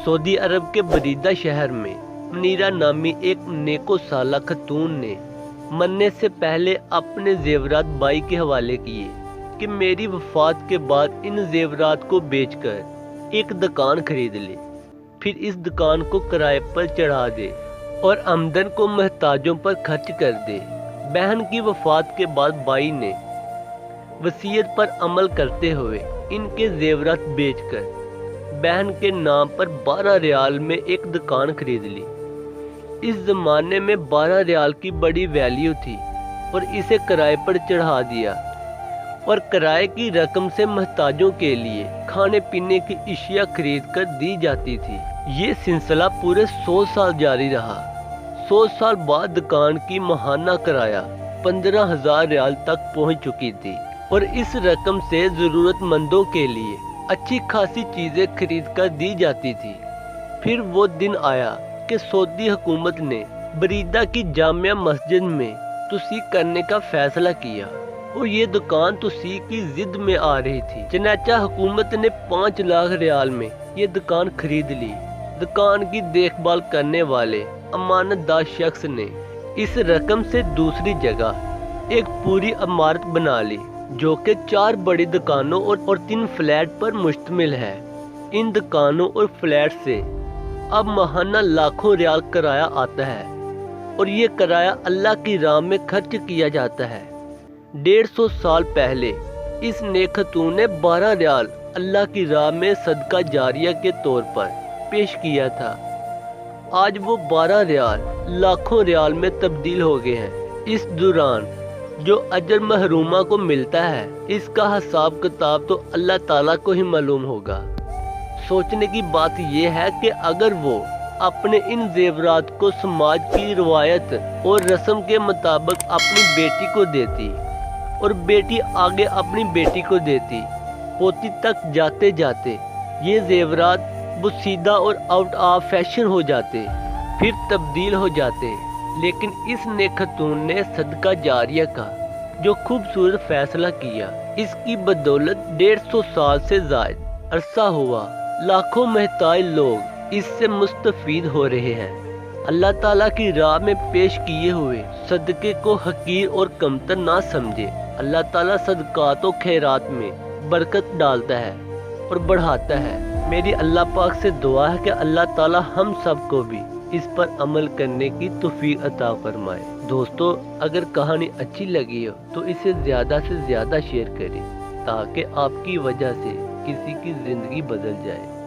Saudi अरब के बरीदा शहर में मुनीरा नामी एक नेको साला खतून ने मरने से पहले अपने जेवरात बाई के हवाले किए कि मेरी वफात के बाद इन जेवरात को बेचकर एक दुकान खरीद ले, फिर इस दुकान को किराए पर चढ़ा दे और आमदन को मोहताजों पर खर्च कर दे। बहन की वफात के बाद बाई ने वसीयत पर अमल करते हुए इनके जेवरात बेचकर बहन के नाम पर 12 रियाल में एक दुकान खरीद ली। इस जमाने में 12 रियाल की बड़ी वैल्यू थी और इसे किराए पर चढ़ा दिया और किराए की रकम से मोहताजों के लिए खाने पीने की अशिया खरीद कर दी जाती थी। ये सिलसिला पूरे 100 साल जारी रहा। 100 साल बाद दुकान की माहाना किराया 15,000 रियाल तक पहुंच चुकी थी और इस रकम से जरूरतमंदों के लिए अच्छी खासी चीजें खरीद कर दी जाती थी। फिर वो दिन आया कि सऊदी हुकूमत ने बरीदा की जामिया मस्जिद में तुसी करने का फैसला किया और ये दुकान तुसी की जिद में आ रही थी। चनाचा हुकूमत ने 5 लाख रियाल में ये दुकान खरीद ली। दुकान की देखभाल करने वाले अमानतदार शख्स ने इस रकम से दूसरी जगह एक पूरी इमारत बना ली जो कि 4 बड़ी दुकानों और 3 फ्लैट पर मुश्तमिल है। इन दुकानों और फ्लैट से अब माहाना लाखों रियाल किराया आता है और ये किराया अल्लाह की राह में खर्च किया जाता है। 150 साल पहले इस नेक खतून ने 12 रियाल अल्लाह की राह में सदका जारिया के तौर पर पेश किया था। आज वो 12 रियाल लाखों रियाल में तब्दील हो गए हैं। इस दौरान जो अजर महरूमा को मिलता है इसका हिसाब किताब तो अल्लाह ताला को ही मालूम होगा। सोचने की बात यह है कि अगर वो अपने इन जेवरात को समाज की रवायत और रस्म के मुताबिक अपनी बेटी को देती और बेटी आगे अपनी बेटी को देती, पोती तक जाते जाते ये जेवरात बुसीदा और आउट ऑफ फैशन हो जाते, फिर तब्दील हो जाते। लेकिन इस नेक खतून ने सदका जारिया का जो खूबसूरत फैसला किया, इसकी बदौलत 150 साल से ज़ायद अरसा हुआ लाखों महताज लोग इससे मुस्तफीद हो रहे हैं। अल्लाह ताला की राह में पेश किए हुए सदक़े को हकीर और कमतर ना समझे। अल्लाह ताला सदकात और खैरात में बरकत डालता है और बढ़ाता है। मेरी अल्लाह पाक से दुआ है कि अल्लाह ताला हम सब को भी इस पर अमल करने की तौफीक अता फरमाए। दोस्तों, अगर कहानी अच्छी लगी हो तो इसे ज़्यादा से ज़्यादा शेयर करें ताकि आपकी वजह से किसी की ज़िंदगी बदल जाए।